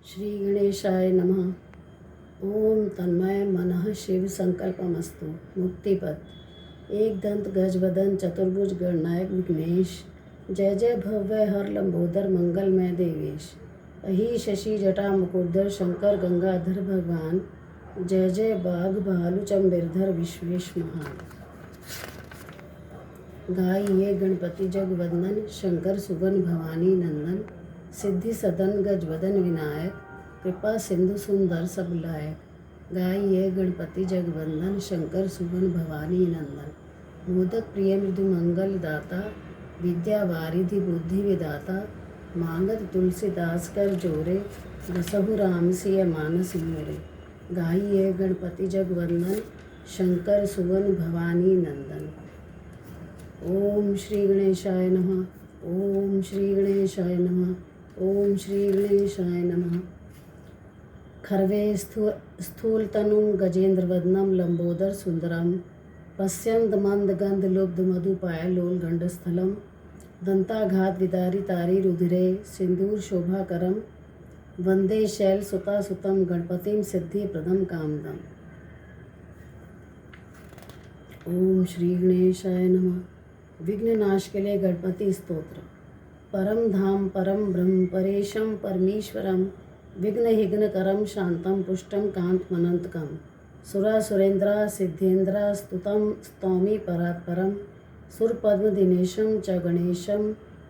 श्री गणेशाय नमः। ओम तन्मय मनः शिव संकल्पमस्तु। मुक्तिपद। एक दंत गजवदन चतुर्भुज गणनायक विघ्नेश, जय जय भव्य हर लंबोदर मंगलमय देवेश। अहि शशि जटा मुकुटधर शंकर गंगाधर भगवान, जय जय बाघ भालू चंबेरधर विश्वेश महान। गाइए गणपति जगवंदन शंकर सुवन भवानी नंदन, सिद्धि सदन गजवदन विनायक, कृपा सिंधु सुंदर सब लायक। गाइए गणपति जगवंदन शंकर सुवन भवानी नंदन, मोदक प्रिय मृदु मंगल दाता, विद्या वारिधि बुद्धि विदाता। मांगत तुलसीदास कर जोरे, बसहु राम सिय मानस मोरे। गाइए गणपति जगवंदन शंकर सुवन भवानी नंदन। ओम श्री गणेशाय नमः। ओम श्री गणेशाय नमः। ओम श्री गणेशाय नमः। खर्वे स्थूलतनुं गजेन्द्रवदनं लंबोदर सुंदरम, पश्यन्द मंद गंध लुब्ध मधुपायलोल गंडस्थलम। दंताघात विदारी तारी रुधिरे सिंदूर शोभाकरम, वंदे शैल सुता सुतम गणपतिम सिद्धि प्रदम कामदम। ओम श्री गणेशाय नमः। विघ्ननाश के लिए गणपति स्तोत्र। परम धाम परम ब्रह्म परेशम परमेश्वरम, विघ्नहिघ्नकरम शांतम पुष्टम कांतमनंतकम। सुरा सुरेंद्रा सिद्धेन्द्रा स्तुतम स्तौमि परात्परम, सुरपद्मदिनेशम च गणेशम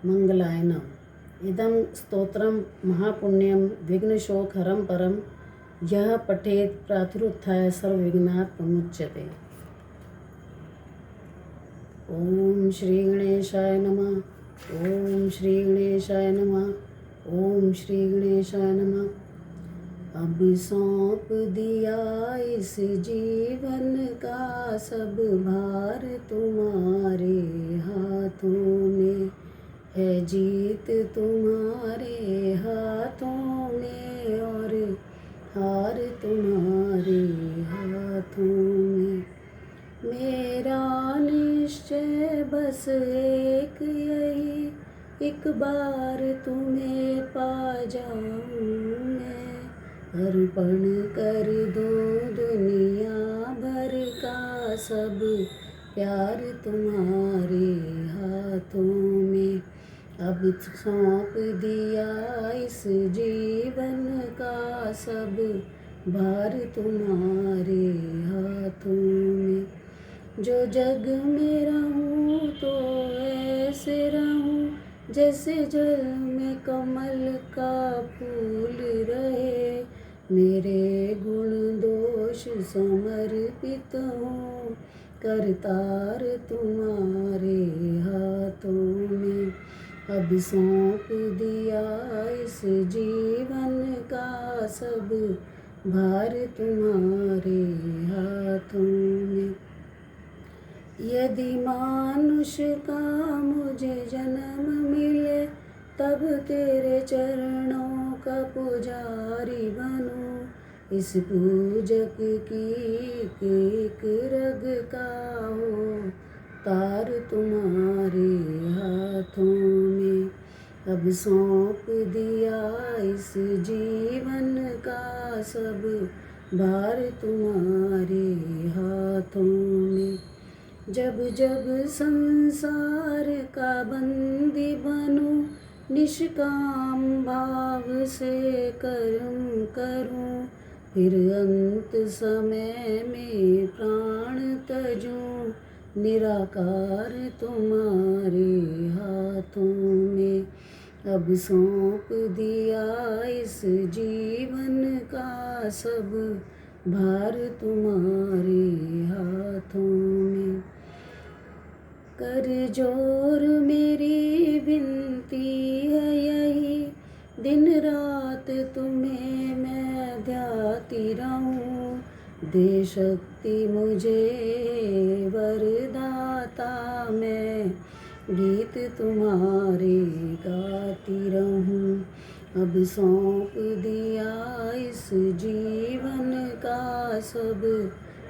मंगलायनम। इदं स्तोत्रम महापुण्यम विघ्नशोकहरम परम, यह पठेत प्रातरुत्थाय सर्वविघ्नात् प्रमुच्यते। ओम श्री गणेशाय नमः। ओम श्री गणेशाय नमः। ओम श्री गणेशाय नमः। अब सौंप दिया इस जीवन का सब भार तुम्हारे हाथों में, है जीत तुम्हारे हाथों में और हार तुम्हारे हाथों में। मेरा निश्चय बस एक यही, एक बार तुम्हें पा जाऊं मैं। अर्पण कर दो दुनिया भर का सब प्यार तुम्हारे हाथों में। अब सौंप दिया इस जीवन का सब भार तुम्हारे हाथों में। जो जग में रहूं तो ऐसे रहूं, जैसे जल में कमल का फूल रहे। मेरे गुण दोष समर्पित हूँ, करतार तुम्हारे हाथों में। अब सौंप दिया इस जीवन का सब भार तुम्हारे हाथों में। यदि मानुष का मुझे जन्म मिले, तब तेरे चरणों का पुजारी बनूं। इस पूजक की एक रग का हो तार तुम्हारे हाथों में। अब सौंप दिया इस जीवन का सब भार तुम्हारे हाथों में। जब जब संसार का बंदी बनूं, निष्काम भाव से कर्म करूं। फिर अंत समय में प्राण तजूं, निराकार तुम्हारे हाथों में। अब सौंप दिया इस जीवन का सब भार तुम्हारे हाथों में। कर जोर मेरी विनती है यही, दिन रात तुम्हें मैं ध्याती रहूं। दे शक्ति मुझे वरदाता, मैं गीत तुम्हारे गाती रहूं। अब सौंप दिया इस जीवन का सब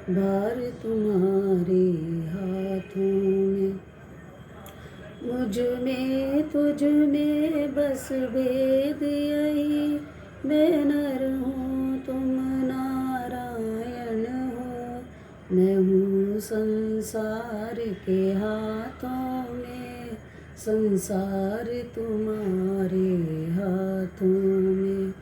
भार तुम्हारे हाथों में। मुझ में तुझ में बस भेद यही, मैं न संसार के हाथों में, संसार तुम्हारे हाथों में।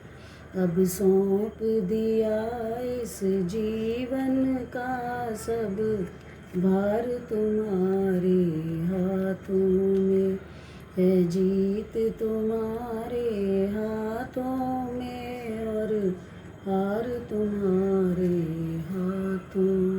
अब सौंप दिया इस जीवन का सब भार तुम्हारे हाथों में, है जीत तुम्हारे हाथों में और हार तुम्हारे हाथों